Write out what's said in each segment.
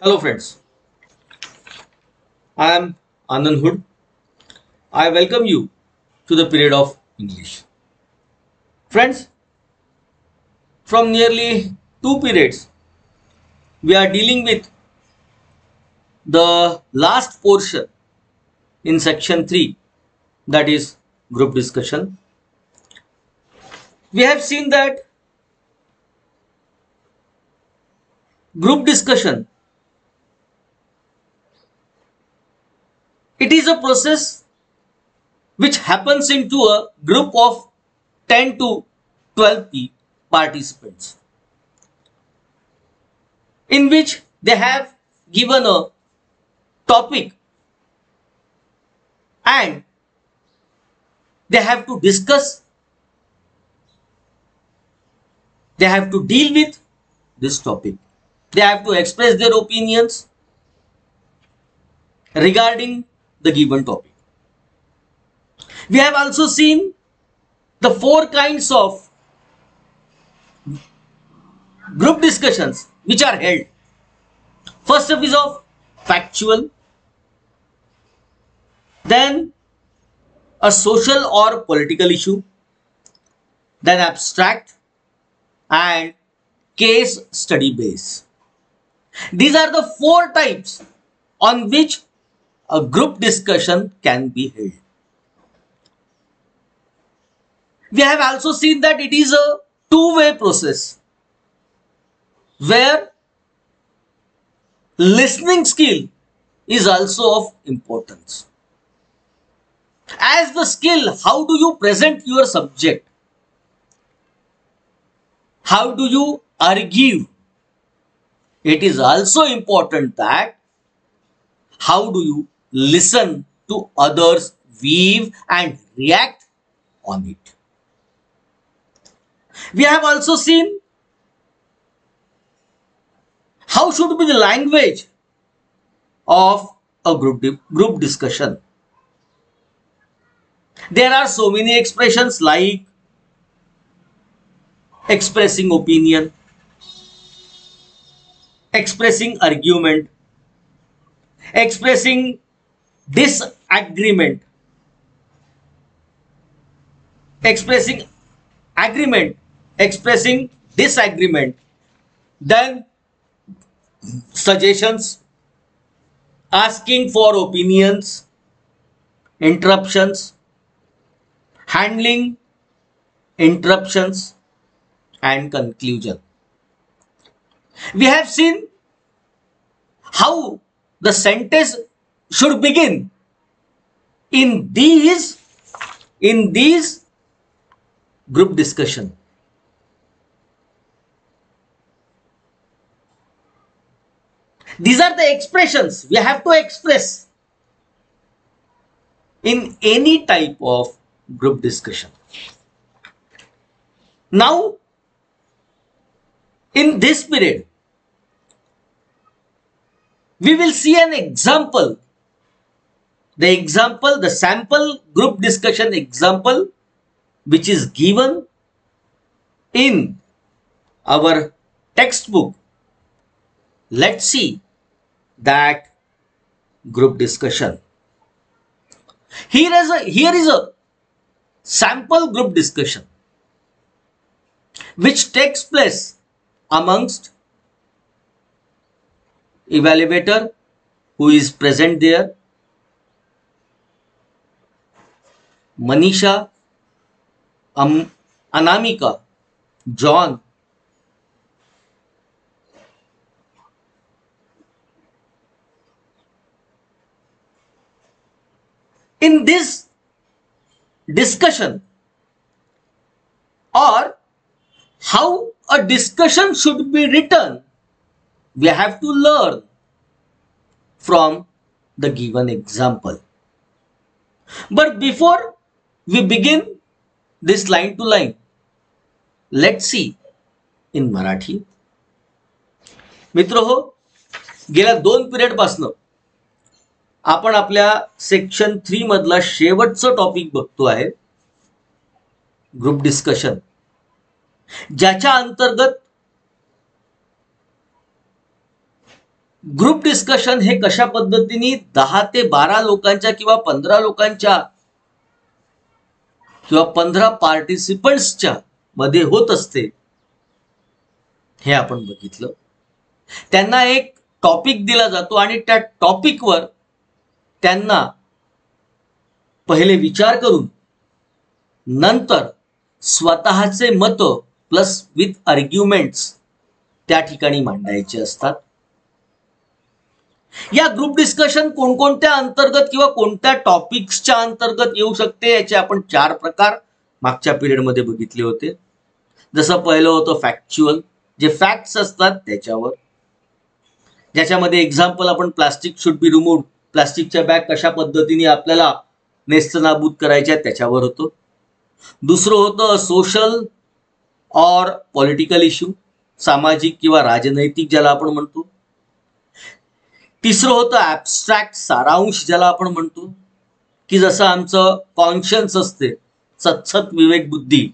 Hello friends, I am Anand Hood. I welcome you to the period of English. Friends, from nearly two periods, we are dealing with the last portion in section 3, that is group discussion. We have seen that group discussion, it is a process which happens into a group of 10 to 12 participants, in which they have given a topic and they have to discuss, they have to deal with this topic, they have to express their opinions regarding the given topic. We have also seen the four kinds of group discussions which are held. First up is of factual, then a social or political issue, then abstract, and case study base. These are the four types on which a group discussion can be held. We have also seen that it is a two-way process where listening skill is also of importance. As the skill, how do you present your subject? How do you argue? It is also important that how do you listen to others, weave and react on it. We have also seen how should be the language of a group discussion. There are so many expressions like expressing opinion, expressing argument, expressing disagreement, expressing agreement, expressing disagreement, then suggestions, asking for opinions, interruptions, handling interruptions, and conclusion. We have seen how the sentence should begin in these group discussion. These are the expressions we have to express in any type of group discussion. Now, in this period, we will see an example. The sample group discussion example, which is given in our textbook. Let's see that group discussion. Here is a sample group discussion which takes place amongst evaluator who is present there, Manisha, Anamika, John, in this discussion, or how a discussion should be written, we have to learn from the given example. But before we begin this line to line, let's see in Marathi. मित्र हो, गेल्या 2 period पासून आपण आपल्या section 3 मधला शेवटचा topic बघतो आहे, ग्रुप डिस्कशन, ज्याच्या अंतर्गत ग्रुप डिस्कशन हे कशा पद्धतीने 10 ते 12 लोकांच्या किंवा 15 लोकांच्या किंवा 15 पार्टिसिपंट्सच्या मध्ये होत असते हे आपण बघितलं. त्यांना एक टॉपिक दिला जातो आणि त्या टॉपिकवर त्यांना पहिले विचार करून नंतर स्वतःचे मत प्लस विथ आर्ग्युमेंट्स त्या ठिकाणी मांडायचे असतात. या ग्रुप डिस्कशन कोणकोणत्या अंतर्गत किंवा कोणत्या टॉपिक्सच्या अंतर्गत येऊ शकते याचे आपण 4 प्रकार मागच्या पिरियडमध्ये बघितले होते. जसं पहिलं होतं फॅक्च्युअल, जे फॅक्ट्स असतात त्याच्यावर, ज्याच्यामध्ये एक्झाम्पल आपण प्लास्टिक शुड बी रिमूव्ड, प्लास्टिकच्या बॅग कशा पद्धतीने आपल्याला नेस्तनाबूत करायच्या त्याच्यावर होतं. दुसरं होतं सोशल और पॉलिटिकल इश्यू, सामाजिक किंवा राजनैतिक ज्याला आपण म्हणतो. तिसरं होतं ॲब्स्ट्रॅक्ट, सारांश ज्याला आपण म्हणतो, की जसं आमचं कॉन्शियन्स असते, सतसत विवेक बुद्धी,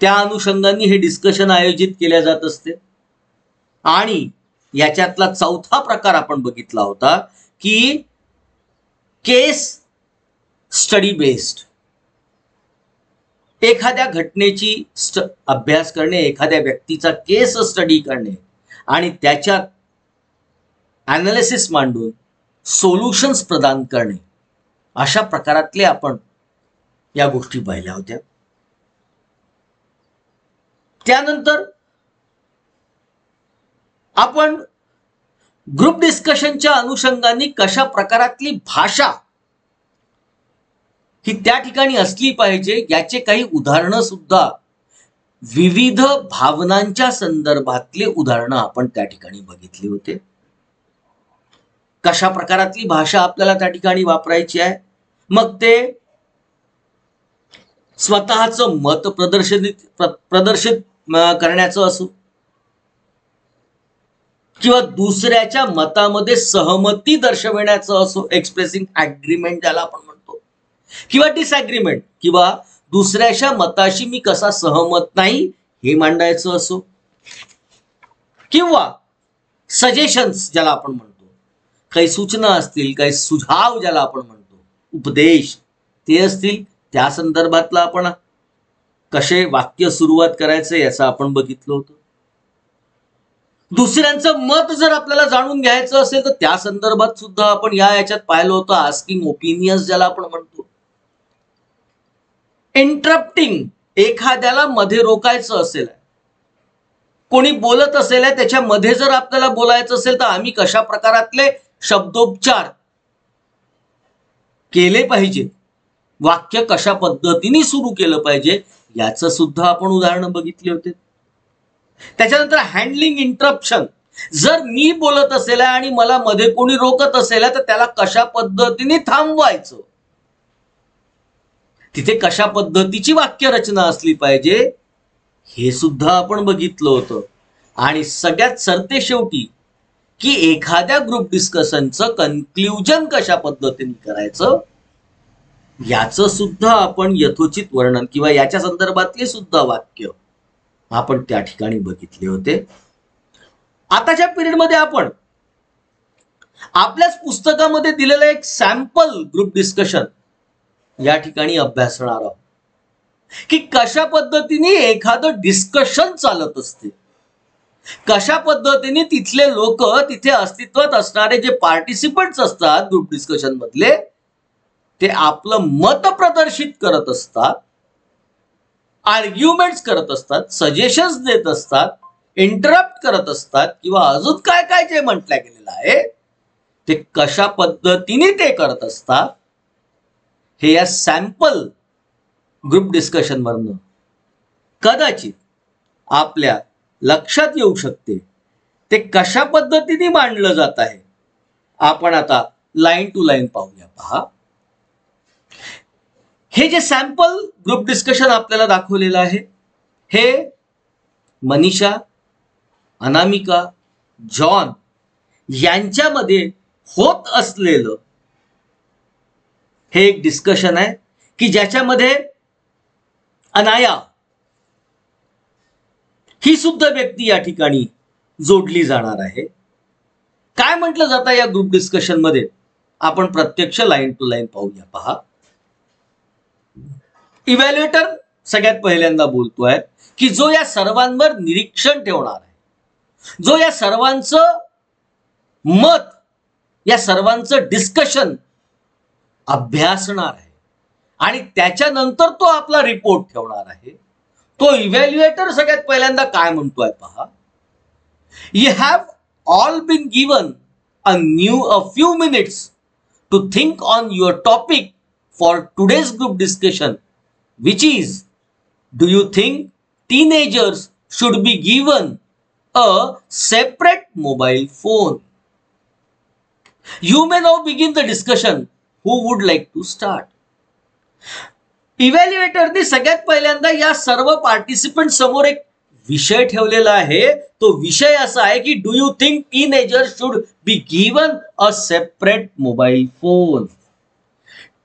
त्या अनुषंगाने हे डिस्कशन आयोजित केल्या जात असते. आणि याच्यातला चौथा प्रकार आपण बघितला होता की केस स्टडी बेस्ड, एखाद्या घटनेची अभ्यास करणे, एखाद्या व्यक्तीचा केस स्टडी करणे आणि त्याच्यात ॲनालिसिस मांडून सोल्युशन्स प्रदान करणे, अशा प्रकारातले आपण या गोष्टी पाहिल्या होत्या. त्यानंतर आपण ग्रुप डिस्कशनच्या अनुषंगाने कशा प्रकारातली भाषा ही त्या ठिकाणी असली पाहिजे याचे काही उदाहरणं सुद्धा, विविध भावनांच्या संदर्भातले उदाहरणं आपण त्या ठिकाणी बघितली होते. कशा प्रकारातली भाषा आपल्याला त्या ठिकाणी वापरायची आहे, मग ते स्वतःचं मत प्रदर्शित करण्याचं असो किंवा दुसऱ्याच्या मतामध्ये सहमती दर्शविण्याचं असो, एक्सप्रेसिंग ॲग्रीमेंट ज्याला आपण म्हणतो, किंवा डिसॲग्रीमेंट, किंवा दुसऱ्याच्या मताशी मी कसा सहमत नाही हे मांडायचं असो, किंवा सजेशन्स ज्याला आपण म्हणतो, काही सूचना असतील, काही सुझाव ज्याला आपण म्हणतो, उपदेश ते असतील, त्या संदर्भातला आपण कसे वाक्य सुरुवात करायचं याचं आपण बघितलं होतं. दुसऱ्यांचं मत जर आपल्याला जाणून घ्यायचं असेल तर त्या संदर्भात सुद्धा आपण याच्यात पाहिलं होतं, आस्किंग ओपिनियन्स ज्याला आपण म्हणतो. इंटरप्टिंग, एखाद्याला मध्ये रोकायचं असेल, कोणी बोलत असेल त्याच्या मध्ये जर आपल्याला बोलायचं असेल तर आम्ही कशा प्रकारातले शब्दोपचार केले पाहिजे, वाक्य कशा पद्धतीने सुरू केलं पाहिजे याचं सुद्धा आपण उदाहरण बघितले होते. त्याच्यानंतर हँडलिंग इंटरप्शन, जर मी बोलत असेल आणि मला मध्ये कोणी रोकत असेल तर त्याला कशा पद्धतीने थांबवायचं, तिथे कशा पद्धतीची वाक्य रचना असली पाहिजे हे सुद्धा आपण बघितलं होतं. आणि सगळ्यात सरतेशेवटी की एखाद्या ग्रुप डिस्कशनचं कन्क्ल्युजन कशा पद्धतीने करायचं याचं सुद्धा आपण यथोचित वर्णन किंवा याच्या संदर्भातले सुद्धा वाक्य आपण त्या ठिकाणी बघितले होते. आताच्या पिरियडमध्ये आपण आपल्याच पुस्तकामध्ये दिलेलं एक सॅम्पल ग्रुप डिस्कशन या ठिकाणी अभ्यासणार आहोत की कशा पद्धतीने एखादं डिस्कशन चालत असते, कशा पद्धतीने तिथले लोक, तिथे अस्तित्वात असणारे जे पार्टिसिपंट्स असतात ग्रुप डिस्कशन मधले, ते आपलं मत प्रदर्शित करत असतात, आर्ग्युमेंट्स करत असतात, सजेशन्स देत असतात, इंटरप्ट करत असतात, किंवा अजून काय काय जे म्हटलं गेलेलं आहे ते कशा पद्धतीने ते करत असतात हे या सॅम्पल ग्रुप डिस्कशन वरनं कदाचित आपल्या लक्षात येऊ शकते. ते कशा पद्धतीने मांडलं जात आहे आपण आता लाईन टू लाईन पाहूया. पहा, हे जे सॅम्पल ग्रुप डिस्कशन आपल्याला दाखवलेलं आहे हे मनीषा, अनामिका, जॉन यांच्यामध्ये होत असलेलं हे एक डिस्कशन आहे की ज्याच्यामध्ये अनाया ही सुद्धा व्यक्ती या ठिकाणी जोडली जाणार आहे. काय म्हटलं जातं या ग्रुप डिस्कशन मध्ये? आपण प्रत्यक्ष लाईन टू लाईन पाहूया. पहा, इव्हॅल्युएटर सगळ्यात पहिल्यांदा बोलतोय की जो या सर्वांवर निरीक्षण ठेवणार आहे, जो या सर्वांचं मत, या सर्वांचं डिस्कशन अभ्यासणार आहे आणि त्याच्यानंतर तो आपला रिपोर्ट ठेवणार आहे, तो इव्हॅल्युएटर सगळ्यात पहिल्यांदा काय म्हणतोय पहा. You have all been given a few minutes to think on your topic for today's group discussion, which is, do you think teenagers should be given a separate mobile phone? You may now begin the discussion. Who would like to start? इव्हॅल्युएटरने सगळ्यात पहिल्यांदा या सर्व participant समोर एक विषय ठेवलेला आहे. तो विषय असा आहे की do you think teenager should be given a separate mobile phone?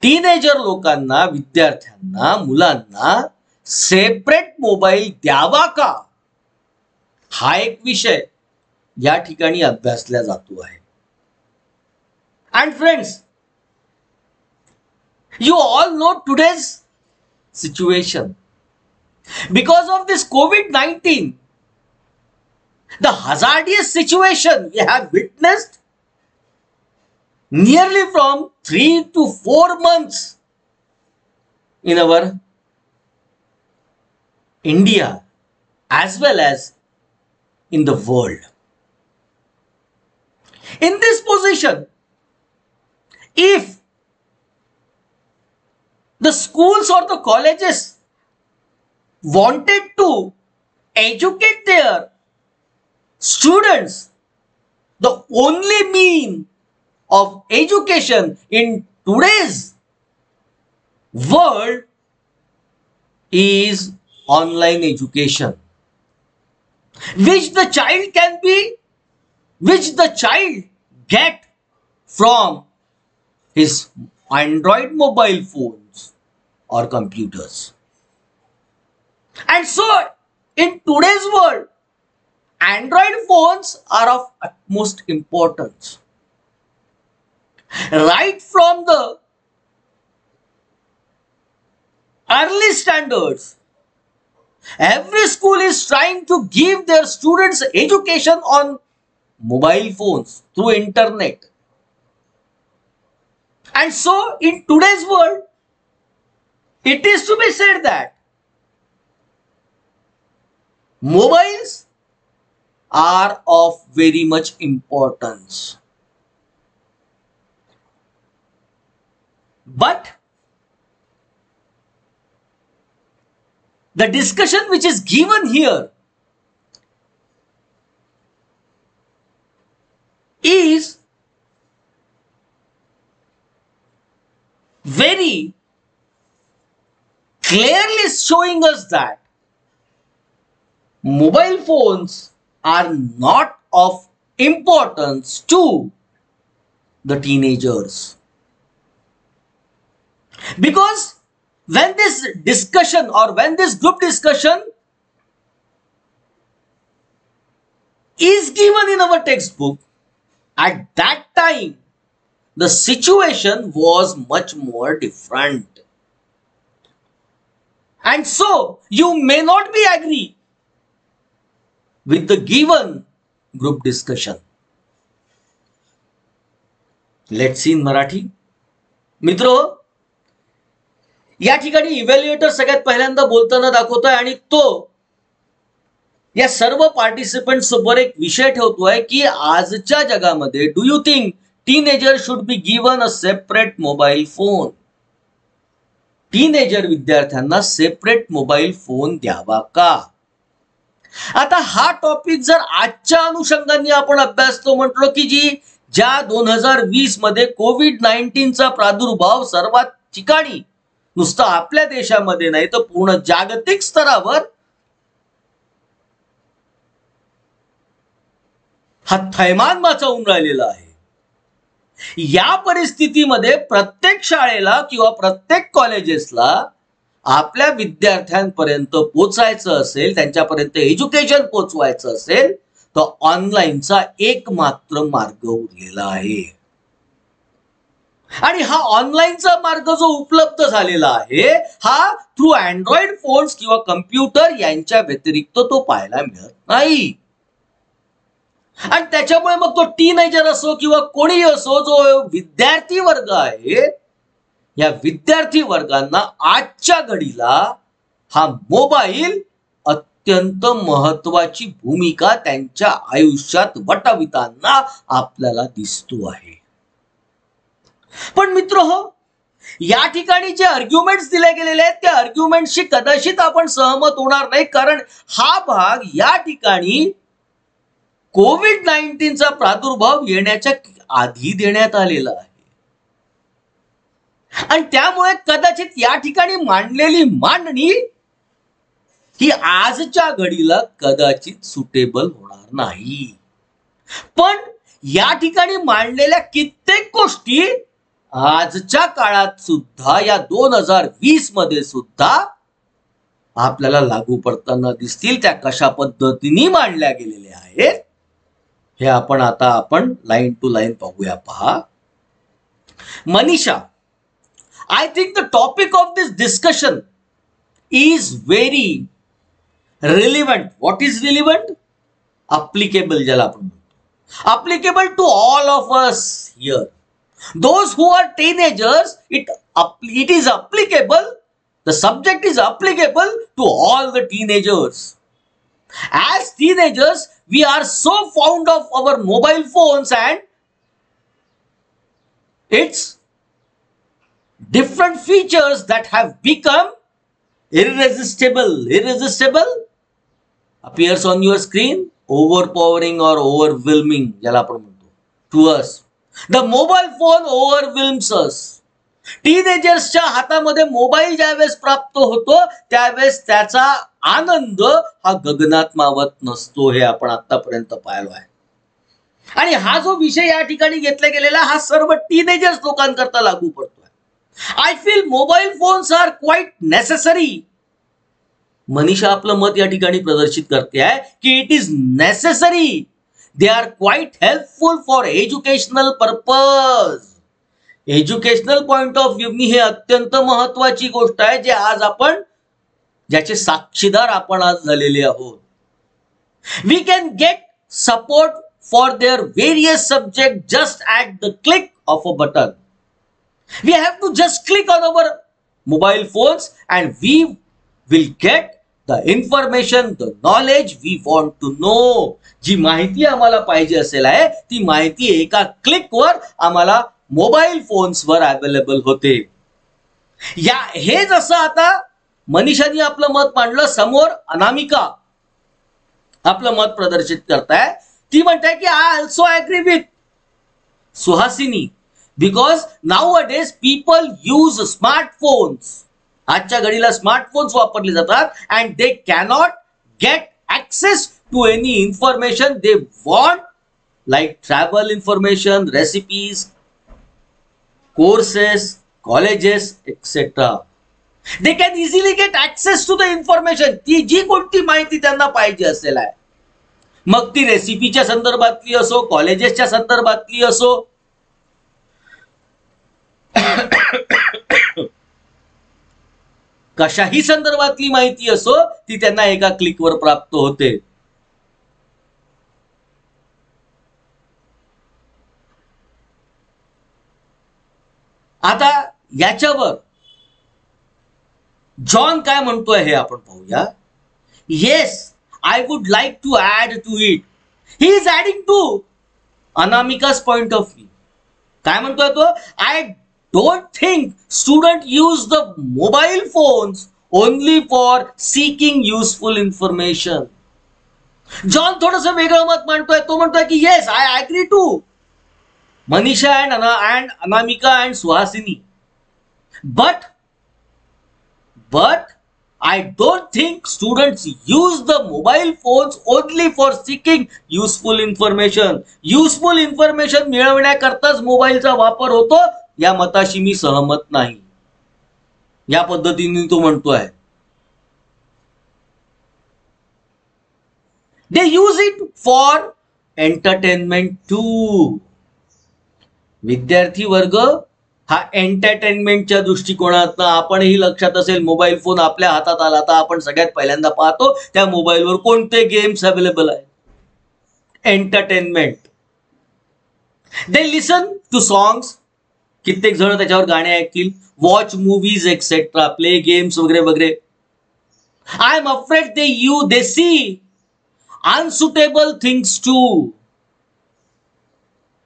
Teenager लोकांना, विद्यार्थ्यांना, मुलांना सेपरेट मोबाईल द्यावा का? हा एक विषय या ठिकाणी अभ्यासला जातो आहे. And friends, you all know today's situation. Because of this COVID-19, the hazardous situation we have witnessed nearly from 3 to 4 months in our India as well as in the world. In this position, if the schools or the colleges wanted to educate their students, the only mean of education in today's world is online education, which the child get from his Android mobile phones or computers. And so in today's world, Android phones are of utmost importance. Right from the early standards, every school is trying to give their students education on mobile phones through internet. And so in today's world, it is to be said that mobiles are of very much importance. But the discussion which is given here is very clearly showing us that mobile phones are not of importance to the teenagers. Because when this discussion or when this group discussion is given in our textbook, at that time the situation was much more different. And so you may not be agree with the given group discussion. Let's see in Marathi. मित्रो, या ठिकाणी इव्हॅल्युएटर सगळ्यात पहिल्यांदा बोलताना दाखवतोय आणि तो या सर्व पार्टिसिपंट समोर एक विषय ठेवतोय की आजच्या जगामध्ये do you think teenager should be given a separate mobile phone? Teenager विद्यार्थ्यांना सेपरेट मोबाईल फोन द्यावा का? आता हा टॉपिक जर आजच्या अनुषंगाने आपण अभ्यासतो म्हटलो की ज्या 2020 मध्ये कोविड-19 चा प्रादुर्भाव सर्वात ठिकाणी नुसतं आपल्या देशामध्ये नाही तर पूर्ण जागतिक स्तरावर हा थैमान माचवून राहिलेला आहे. या परिस्थितीमध्ये प्रत्येक शाळेला किंवा प्रत्येक कॉलेजेसला आपल्या विद्यार्थ्यांपर्यंत पोहोचायचं असेल, त्यांच्यापर्यंत एज्युकेशन पोहोचवायचं असेल, तर ऑनलाईनचा एकमात्र मार्ग उरलेला आहे. आणि हा ऑनलाईनचा मार्ग जो उपलब्ध झालेला आहे हा थ्रू अँड्रॉइड फोन्स किंवा कम्प्युटर यांच्या व्यतिरिक्त तो पाहायला मिळत नाही. आणि त्याच्यामुळे मग तो टीनेजर असो किंवा कोणीही असो, जो विद्यार्थी वर्ग आहे, या विद्यार्थी वर्गांना आजच्या घडीला हा मोबाईल अत्यंत महत्वाची भूमिका त्यांच्या आयुष्यात वटविताना आपल्याला दिसतो आहे. पण मित्र हो, या ठिकाणी जे आर्ग्युमेंट्स दिले गेलेले आहेत त्या आर्ग्युमेंट्सशी कदाचित आपण सहमत होणार नाही, कारण हा भाग या ठिकाणी कोविड-19चा प्रादुर्भाव येण्याच्या आधी देण्यात आलेला आहे. आणि त्यामुळे कदाचित या ठिकाणी मांडलेली मांडणी ही आजच्या घडीला कदाचित सुटेबल होणार नाही. पण या ठिकाणी मांडलेल्या कित्येक गोष्टी आजच्या काळात सुद्धा, या 2020 मध्ये सुद्धा आपल्याला लागू पडताना दिसतील. त्या कशा पद्धतीने मांडल्या गेलेल्या आहेत हे आपण लाईन टू लाईन पाहूया. पहा Manisha, I think the topic of this discussion is very relevant. What is relevant? Applicable ज्याला आपण म्हणतो. Applicable to all of us here. Those who are teenagers, it is applicable. The subject is applicable to all the teenagers. As teenagers, we are so fond of our mobile phones and its different features that have become irresistible. Irresistible appears on your screen, overpowering or overwhelming ज्याला आपण म्हणतो to us. The mobile phone overwhelms us. टीनेजर्सच्या हातामध्ये mobile ज्यावेळेस प्राप्त होतो त्यावेळेस त्याचा आनंद हा गगनात मावत नसतो, हे आपण आतापर्यंत पाहिलो आहे. आणि हा जो विषय या ठिकाणी घेतला गेलेला हा सर्व टीनेजर्स लोकांकरता लागू पडतो. I feel mobile phones are quite necessary. Manisha आपलं मत या ठिकाणी प्रदर्शित करते आहे की it is necessary. They are quite helpful for educational purpose. Educational point of view हे अत्यंत महत्वाची गोष्ट आहे, जे आज आपण ज्याचे साक्षीदार आपण आज झालेले आहोत. We can get support for their various subject just at the click of a button. We have to just click on our mobile phones and we will get the information, the knowledge we want to know. जी माहिती आम्हाला पाहिजे असेल आहे ती माहिती एका क्लिकवर आम्हाला मोबाईल फोन्सवर अवेलेबल होते. हे जसं आता मनीषाने आपलं मत मांडलं, समोर अनामिका आपलं मत प्रदर्शित करताय. ती म्हणताय की I also agree with Suhasini. Because nowadays people use smartphones. आजच्या घडीला स्मार्टफोन्स वापरले जातात and they cannot get access to any information they want, like travel information, recipes, courses, colleges, etc. They can easily get access to the information. ती जी कोणती माहिती त्यांना पाहिजे असेल आहे, मग ती रेसिपीच्या संदर्भातली असो, कॉलेजेसच्या संदर्भातली असो, कशाही संदर्भातली माहिती असो, ती त्यांना एका क्लिकवर प्राप्त होते. आता याच्यावर जॉन काय म्हणतोय हे आपण पाहूया. Yes, I would like to add to it. He is adding to Anamika's point of view. काय म्हणतोय तो? I don't think students use the mobile phones only for seeking useful information. John थोडस वेगळं मत मांडतोय. तो म्हणतोय की yes, I agree to Manisha and Anamika and Suhasini, but I don't think students use the mobile phones only for seeking useful information. Useful information मिळवण्याकरताच मोबाईलचा वापर होतो, या मताशी मी सहमत नाही. या पद्धतीने तो म्हणतोय. They use it for entertainment too. विद्यार्थी वर्ग हा एंटरटेनमेंटच्या दृष्टिकोनातून, आपणही लक्षात असेल, मोबाईल फोन आपल्या हातात आला तर आपण सगळ्यात पहिल्यांदा पाहतो त्या मोबाईलवर कोणते गेम्स अवेलेबल आहेत. Entertainment. They listen to songs, कित्येक जण त्याच्यावर गाणे ऐकतील, watch movies etcetera, play games वगैरे वगैरे. I am afraid they see unsuitable things too,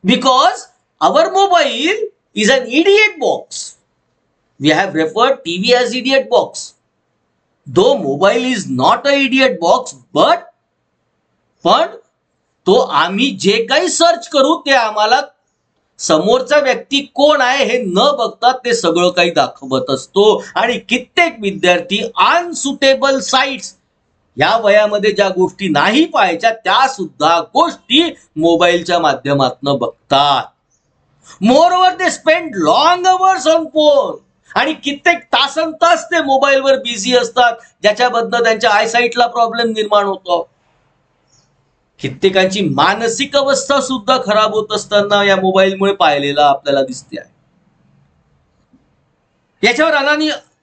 because our mobile is an idiot box. We have referred TV as idiot box, though mobile is not a idiot box, but पण तो आम्ही जे काही search करू ते आम्हाला समोरचा व्यक्ती कोण आहे हे न बघता ते सगळं काही दाखवत असतो. आणि कित्येक विद्यार्थी अनसुटेबल साइट्स, या वयामध्ये ज्या गोष्टी नाही पाहायच्या त्या सुद्धा गोष्टी मोबाईलच्या माध्यमातून बघतात. Moreover they spend long hours on phone, आणि कित्येक तासंतास ते मोबाईलवर बिझी असतात, ज्याच्याबद्दल त्यांच्या आयसाईटला प्रॉब्लेम निर्माण होतो. कित्येकांची मानसिक अवस्था सुद्धा खराब होत असताना या मोबाईलमुळे पाहिलेला आपल्याला दिसते आहे. याच्यावर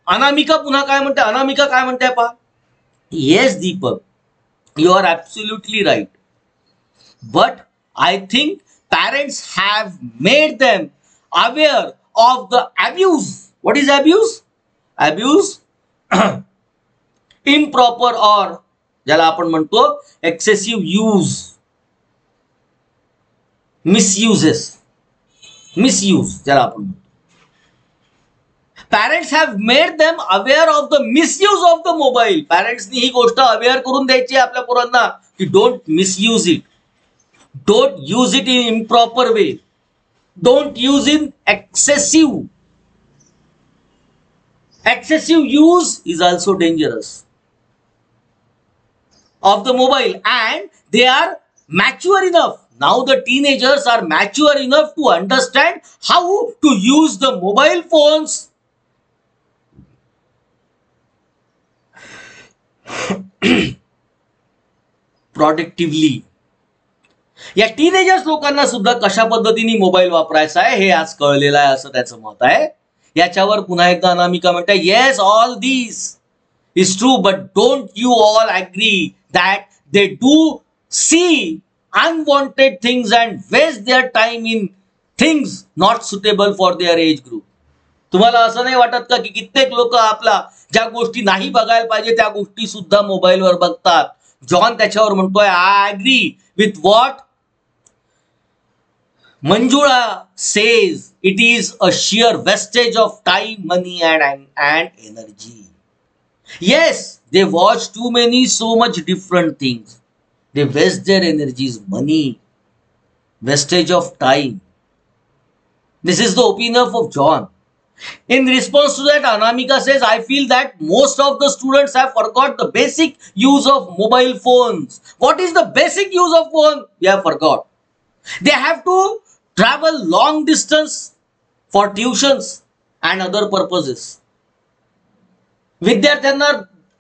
अनामिका पुन्हा काय म्हणते, अनामिका काय म्हणते पहा. Yes, Deepak, you are absolutely right. But I think parents have made them aware of the abuse. What is abuse? Abuse, improper or ज्याला आपण म्हणतो excessive use, misuse ज्याला आपण म्हणतो. Parents have made them aware of the misuse of the mobile. Parents नी ही गोष्ट aware करून द्यायची आपल्या पोरांना की don't misuse it, don't use it in improper way, don't use in excessive. Excessive use is also dangerous of the mobile, and they are mature enough. Now the teenagers are mature enough to understand how to use the mobile phones प्रोडक्टिव्हली. या teenagers लोकांना सुद्धा कशा पद्धतीने mobile वापरायचा आहे हे आज कळलेलं आहे असं त्याचं मत आहे. याच्यावर पुन्हा एकदा अनामिका म्हणते, yes, all this is true, but don't you all agree that they do see unwanted things and waste their time in things not suitable for their age group. तुम्हाला असं नाही वाटत का की कित्येक लोक आपला ज्या गोष्टी नाही बघायला पाहिजे त्या गोष्टी सुद्धा मोबाईलवर बघतात. जॉन त्याच्यावर म्हणतोय, I agree with what Manjula says, it is a sheer wastage of time, money and energy. Yes, they watch too many so much different things, they waste their energies, money, wastage of time. This is the opinion of John. In response to that, Anamika says, I feel that most of the students have forgot the basic use of mobile phones. What is the basic use of phone? We have forgot. They have to travel long distance for tuitions and other purposes. विद्यार्थ्यांना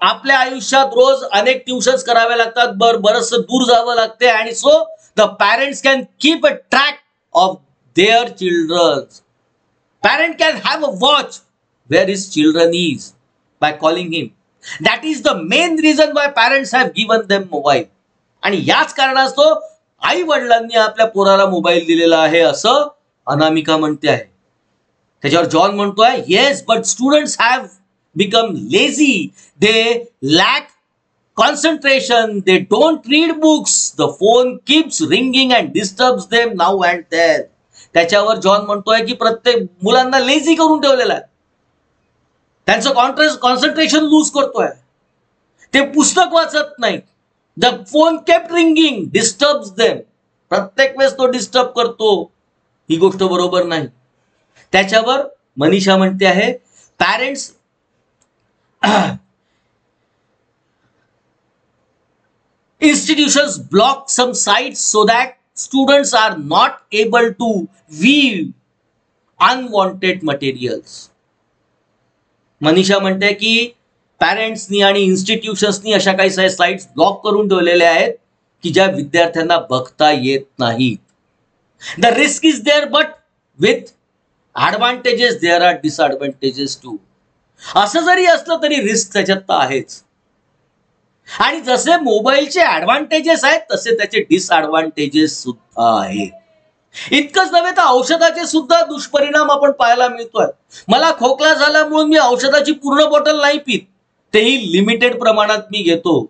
आपल्या आयुष्यात रोज अनेक tuitions करावे लागतात, बरंच दूर जावं लागते, आणि so the parents can keep a track of their children. Parent can have a watch where his children is by calling him. That is the main reason why parents have given them mobile. आणि याच कारणास्तव आई वडिलांनी आपल्या पोराला mobile दिलेला आहे असं अनामिका म्हणते आहे. त्याच्यावर जॉन म्हणतोय, yes, but students have become lazy, they lack concentration, they don't read books, the phone keeps ringing and disturbs them now and then. त्याच्यावर जॉन म्हणतोय की प्रत्येक मुलांना लेझी करून ठेवलेला आहे, त्यांचं कॉन्सन्ट्रेशन लूज करतोय, ते पुस्तक वाचत नाही. The phone kept ringing disturbs them, प्रत्येक वेळेस तो डिस्टर्ब करतो. ही गोष्ट बरोबर नाही. त्याच्यावर मनीषा म्हणते आहे, parents institutions block some sites so that students are not able to view unwanted materials. Manisha म्हणते की पॅरेंट्सनी आणि इन्स्टिट्यूशन्सनी अशा काही साइट्स ब्लॉक करून ठेवलेल्या आहेत की ज्या विद्यार्थ्यांना बघता येत नाहीत. The risk is there, but with advantages there are disadvantages too. असं जरी असलं तरी रिस्क त्याच्यात तर आहेच. आणि जसे मोबाईलचे ऍडव्हान्टेजेस आहेत तसे त्याचे डिसएडव्हान्टेजेस सुद्धा आहेत. इतकंच नव्हे तर औषधाचे सुद्धा दुष्परिणाम आपण पाहायला मिळतोय. मला खोकला झाल्यामुळे मी औषधाची पूर्ण बॉटल नाही पित, तेही लिमिटेड प्रमाणात मी घेतो.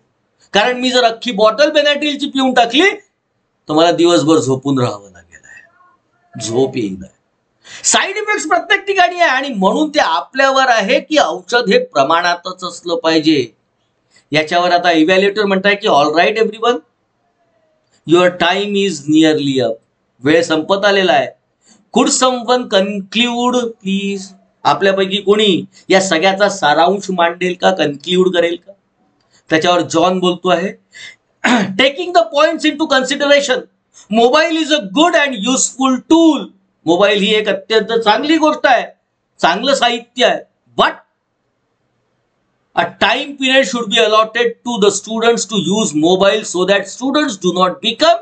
कारण मी जर अख्खी बॉटल बेनाड्रिलची पिऊन टाकली तर मला दिवसभर झोपून राहावं लागेल आहे, झोप येईल. साईड इफेक्ट प्रत्येक ठिकाणी आहे आणि म्हणून ते आपल्यावर आहे की औषध हे प्रमाणातच असलं पाहिजे. याच्यावर आता इव्हॅल्युएटर म्हणताय की all right everyone, your time is nearly up. वेळ संपत आलेला आहे. कुड समवन कन्क्ल्यूड प्लीज? आपल्यापैकी कोणी या सगळ्याचा सारांश मांडेल का, कन्क्ल्यूड करेल का? त्याच्यावर जॉन बोलतो आहे, taking the points into consideration, mobile is a good and useful tool. Mobile ही एक अत्यंत चांगली गोष्ट आहे, चांगलं साहित्य आहे. But a time period should be allotted to the students to use mobile so that students do not become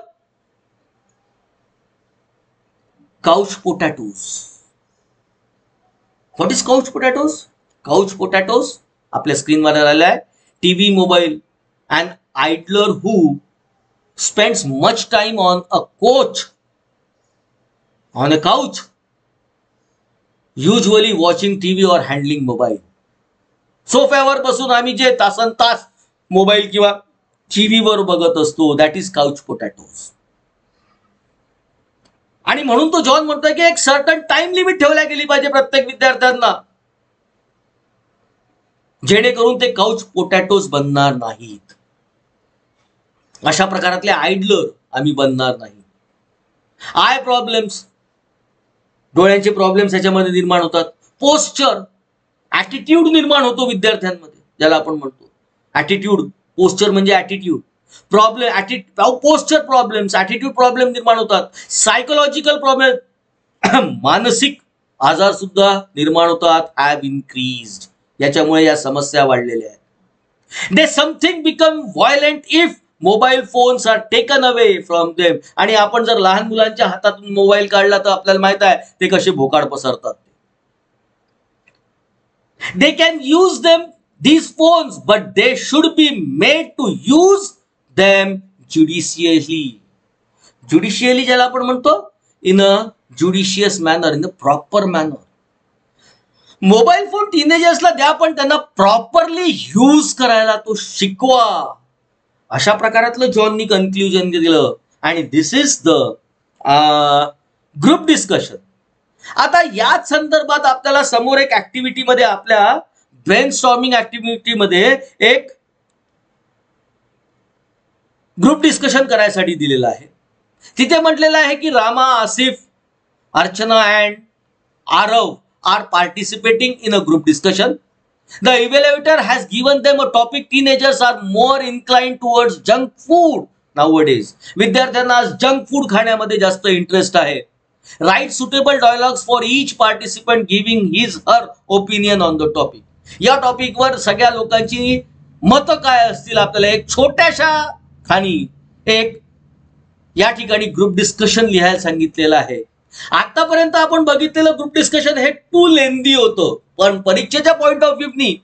couch potatoes. What is couch potatoes? Couch potatoes आपल्या स्क्रीनवर आलेला आहे. TV, mobile, an idler who spends much time on a couch, usually watching TV or handling mobile. सोफ्यावर बसून आम्ही जे तासन तास mobile किंवा टीव्हीवर बघत असतो, दॅट इज काउच पोटॅटोज. आणि म्हणून तो जॉन म्हणतोय की एक सर्टन टाइम लिमिट ठेवल्या गेली पाहिजे प्रत्येक विद्यार्थ्यांना, जेणेकरून ते काउच पोटॅटोज बनणार नाहीत. अशा प्रकारातले आयडलर आम्ही बनणार नाही. आय प्रॉब्लेम्स, डोळ्यांचे प्रॉब्लेम्स याच्यामध्ये निर्माण होतात. पोस्चर, ऍटिट्यूड निर्माण होतो विद्यार्थ्यांमध्ये, ज्याला आपण म्हणतो ऍटिट्यूड. पोस्चर म्हणजे attitude. Posture problems, attitude problem निर्माण होतात. सायकोलॉजिकल प्रॉब्लेम, मानसिक आजार सुद्धा निर्माण होतात. हॅव इन्क्रीज्ड, याच्यामुळे या समस्या वाढलेल्या आहेत. They something become violent if mobile phones are taken away from them. आणि आपण जर लहान मुलांच्या हातातून मोबाईल काढला तर आपल्याला माहित आहे ते कसे भोकाड पसरतात. They can use these phones, but they should be made to use them judiciously. Judicially ज्याला आपण म्हणतो, in a judicious manner, in a proper manner. Mobile phone टीनेजर्सला द्या, पण त्यांना प्रॉपरली यूज करायला तो शिकवा. अशा प्रकारातलं जॉननी कन्क्ल्युजन दिलं. आणि दिस इज द ग्रुप डिस्कशन. आता याच संदर्भात आपल्याला समोर एक ऍक्टिव्हिटी मध्ये, आपल्या ब्रेनस्टॉर्मिंग ऍक्टिव्हिटी मध्ये एक ग्रुप डिस्कशन करायसाठी दिलेलं आहे. तिथे म्हटलेलं आहे की Rama, Asif, Archana and Aarav are participating in a group discussion. The evaluator has given them a topic, teenagers are more inclined towards junk food nowadays. विद्यार्थ्यांना जंक फूड खाण्यामध्ये जास्त इंटरेस्ट आहे. Write suitable dialogues for each participant giving his her opinion on the topic. या टॉपिकवर सगळ्या लोकांची मतं काय असतील आपल्याला एक छोट्याशा खाणी एक या ठिकाणी ग्रुप डिस्कशन लिहायला सांगितलेलं आहे. आतापर्यंत आपण बघितलेलं ग्रुप डिस्कशन हे टू लेंदी होतं, पण परीक्षेच्या पॉइंट ऑफ व्ह्यूनी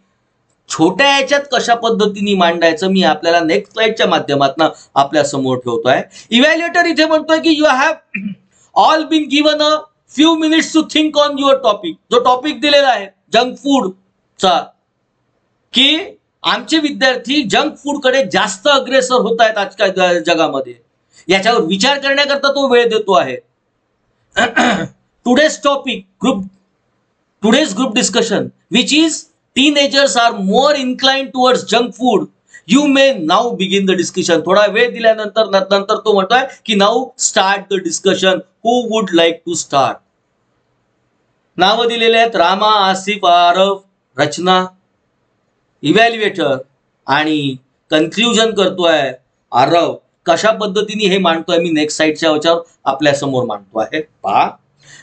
छोट्या याच्यात कशा पद्धतीने मांडायचं मी आपल्याला नेक्स्ट स्लाइडच्या माध्यमातून आपल्या समोर ठेवतोय. इव्हॅल्युएटर इथे म्हणतोय की you have all been given a few minutes to think on your topic. जो टॉपिक दिलेला आहे जंक फूड चा, की आमचे विद्यार्थी जंक फूड कडे जास्त अग्रेसर होत आहेत आजच्या जगामध्ये, याच्यावर विचार करण्याकरता तो वेळ देतो आहे. Today's topic today's group discussion which is teenagers are more inclined towards junk food. You may now begin the discussion. थोडा वेळ दिल्यानंतर तो म्हणतोय की now start the discussion. Who would like to start? नावं दिलेले आहेत रामा, आसिफ, आरव, रचना. इव्हॅल्युएटर आणि कन्क्ल्युजन करतोय आरव. कशा पद्धतीने हे मांडतोय मी नेक्स्ट साइडच्या याच्यावर आपल्या समोर मांडतो आहे. पहा,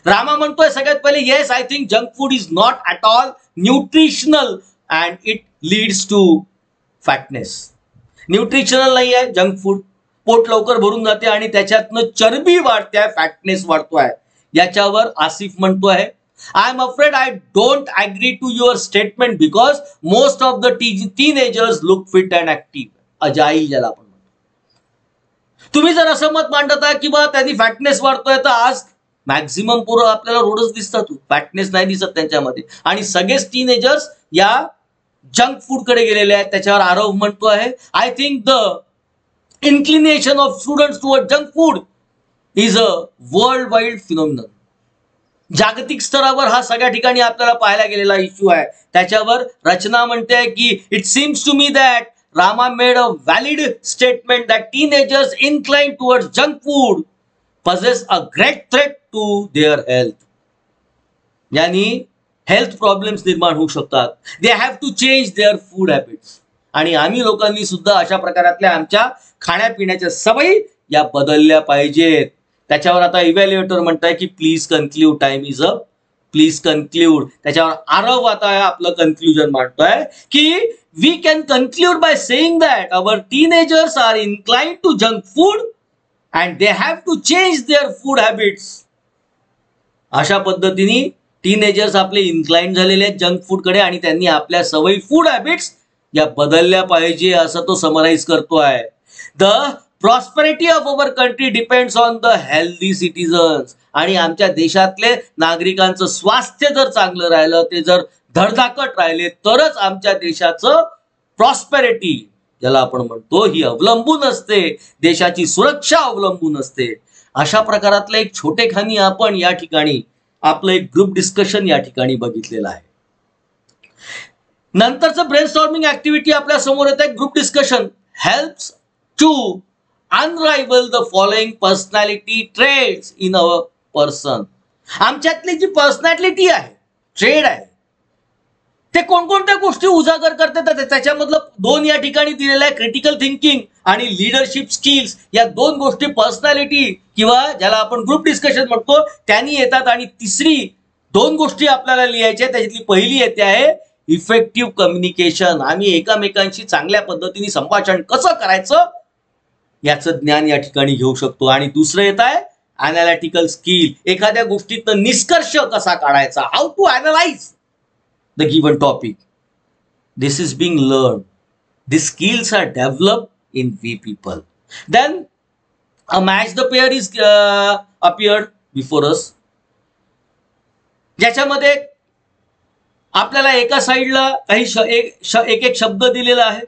रामा म्हणतोय सगळ्यात पहिले, yes I think junk food is not at all nutritional and it leads to fatness. Nutritional नाही आहे जंक फूड पोट लवकर भरून जाते आणि त्याच्यातनं चरबी वाढते, फॅटनेस वाढतोय. याच्यावर आसिफ म्हणतोय, I am afraid I don't agree to your statement because most of the teenagers look fit and active. Agile ज्याला आपण म्हणतो. तुम्ही जर असं मत मांडता की बा त्यांनी फॅटनेस वाढतोय, तर आज मॅक्झिमम पोरं आपल्याला रोडच दिसतात, फॅटनेस नाही दिसत त्यांच्यामध्ये. आणि सगळेच टीनेजर्स या जंक फूड कडे गेलेले आहेत. त्याच्यावर आरव म्हणतो आहे, I think the inclination of students toward junk food is a world wide phenomenon. जागतिक स्तरावर हा सगळ्या ठिकाणी आपल्याला पाहायला गेलेला इश्यू आहे. त्याच्यावर रचना म्हणते की it seems to me that Rama made a valid statement that teenagers inclined towards junk food possess a great threat to their health. यानी हेल्थ प्रॉब्लेम्स निर्माण होऊ शकतात. They have to change their food habits. आणि आम्ही लोकांनी सुद्धा अशा प्रकारातल्या आमच्या खाण्यापिण्याच्या सवयी या बदलल्या पाहिजेत. त्याच्यावर आता इव्हॅल्युएटर म्हणताय की please conclude, time is up, please conclude. त्याच्यावर आरव आता आपलं कन्क्ल्युजन मांडतोय की we can conclude by saying that our teenagers are inclined to junk food and they have to change their food habits. अशा पद्धतीने टीनेजर्स आपले inclined झालेले आहेत junk food कडे आणि त्यांनी आपल्या सवयी फूड हॅबिट्स या बदलल्या पाहिजे असं तो समराइज करतोय. The prosperity of our country depends on the healthy citizens. आणि आमच्या देशातले नागरिकांचं स्वास्थ्य जर चांगलं राहिलं, ते जर धडधाकट राहिले, तरच आमच्या देशाचं प्रॉस्पेरिटी ज्याला आपण म्हणतो ही अवलंबून असते, देशाची सुरक्षा अवलंबून असते. अशा प्रकारातलं एक छोटेखानी आपण या ठिकाणी आपलं एक ग्रुप डिस्कशन या ठिकाणी बघितलेलं आहे. नंतरचं ब्रेनस्टॉर्मिंग ऍक्टिव्हिटी आपल्या समोर येत आहे. Group discussion helps to unravel the following personality traits in our person. आमच्यातली जी पर्सनॅलिटी आहे, ट्रेड आहे, ते कोणकोणत्या गोष्टी उजागर करतात. त्याच्यामधलं दोन या ठिकाणी दिलेलं आहे, क्रिटिकल थिंकिंग आणि लिडरशिप स्किल्स. या दोन गोष्टी पर्सनॅलिटी किंवा ज्याला आपण ग्रुप डिस्कशन म्हणतो त्यांनी येतात. आणि तिसरी दोन गोष्टी आपल्याला लिहायच्या. त्याच्यातली पहिली येते आहे इफेक्टिव्ह कम्युनिकेशन. आम्ही एकमेकांशी चांगल्या पद्धतीने संभाषण कसं करायचं याचं ज्ञान या ठिकाणी घेऊ शकतो. आणि दुसरं येत आहे अनालिटिकल स्किल. एखाद्या गोष्टीतनं निष्कर्ष कसा काढायचा, how to analyse the given topic. This is being learned. These skills are developed in we people. Then a match the pair is appeared before us. ज्याच्यामध्ये आपल्याला एका साइडला काही एक शब्द दिलेला आहे,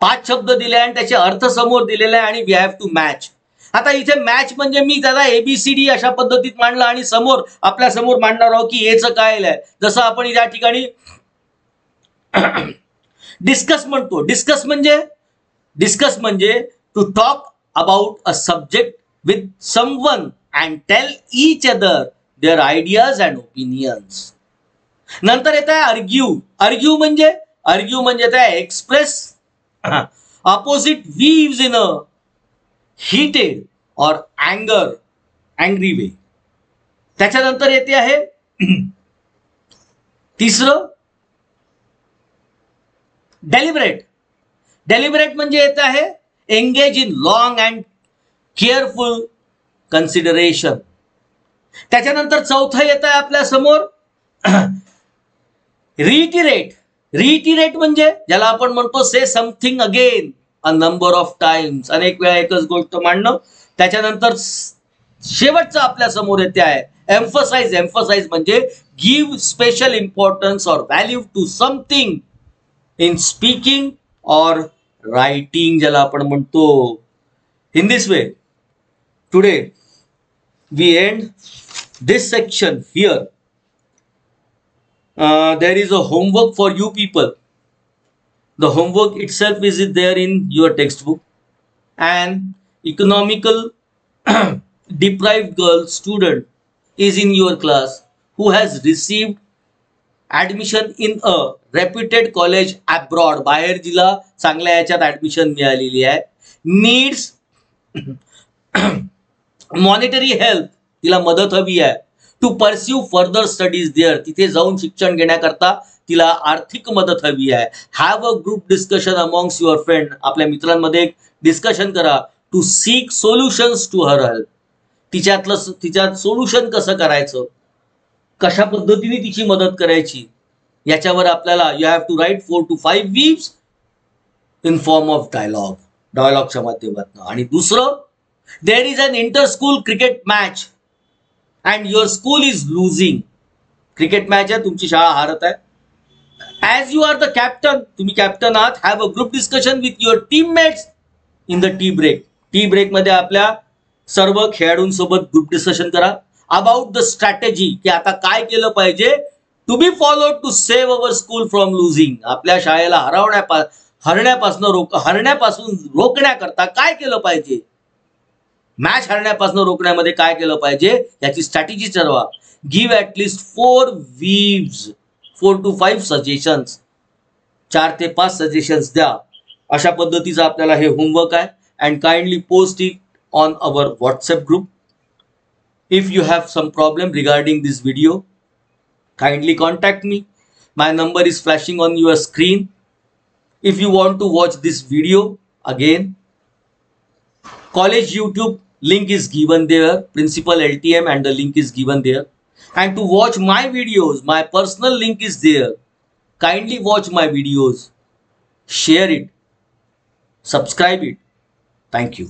5 शब्द दिले आणि त्याचे अर्थ समोर दिलेले आहे आणि वी हॅव टू मॅच. आता इथे मॅच म्हणजे मी त्याला एबीसीडी अशा पद्धतीत मांडला आणि समोर आपल्या समोर मांडणार आहोत की एचं काय आहे. जसं आपण या ठिकाणी डिस्कस म्हणतो. डिस्कस म्हणजे to talk about a subject with someone and tell each other their ideas and opinions. नंतर येत आहे अर्ग्यू म्हणजे काय, express opposite views in a heated or angry way. त्याच्यानंतर येते आहे तिसरं डेलिबरेट म्हणजे येत आहे engage in long and careful consideration. त्याच्यानंतर चौथं येत आहे आपल्या समोर रिइटिरेट म्हणजे ज्याला आपण म्हणतो से something again a number of times. अनेक वेळा एकच गोष्ट मांडणं. त्याच्यानंतर शेवटचं आपल्या समोर येते आहे एम्फसाइज म्हणजे गिव्ह स्पेशल इम्पॉर्टन्स और value to something in speaking और रायटिंग ज्याला आपण म्हणतो. In this way today we end this section here. There is a homework for you people. The homework itself is there in your textbook. An economical deprived girl student is in your class who has received admission in a reputed college abroad. बाहेर जिला चांगल्या याच्यात admission मिळालेली आहे. Needs monetary help, तिला मदत हवी आहे. To pursue further studies there, तिथे जाऊन शिक्षण घेण्याकरता तिला आर्थिक मदत हवी आहे. Have a group discussion amongst your friend, आपल्या मित्रांमध्ये एक डिस्कशन करा, to seek solutions to her help. तिच्यात सोल्युशन कसं करायचं, कशा पद्धतीने तिची मदत करायची, याच्यावर आपल्याला you have to write 4 to 5 views in form of डायलॉगच्या माध्यमातून. आणि दुसरं, there is an inter school cricket match and your school is losing. Cricket match आहे, तुमची शाळा हारत आहे. As you are the captain, तुम्ही कॅप्टन आहात, have a group discussion with your teammates in the tea break. Tea ब्रेकमध्ये आपल्या सर्व खेळाडूंसोबत ग्रुप डिस्कशन करा अबाउट द स्ट्रॅटेजी, की आता काय केलं पाहिजे to be followed to save our school from losing. आपल्या शाळेला हरण्यापासून रोखण्याकरता काय केलं पाहिजे, मॅच हरण्यापासून रोखण्यामध्ये काय केलं पाहिजे याची स्ट्रॅटेजी ठरवा. गिव्ह ॲटलिस्ट 4 to 5 सजेशन्स, 4 ते 5 सजेशन्स द्या. अशा पद्धतीचं आपल्याला हे होमवर्क आहे. And kindly post it on our WhatsApp group. If you have some problem regarding this video, kindly contact me. My number is flashing on your screen. If you want to watch this video again, college YouTube link is given there, principal LTM, and the link is given there. And to watch my videos, my personal link is there. Kindly watch my videos, share it, subscribe it. Thank you.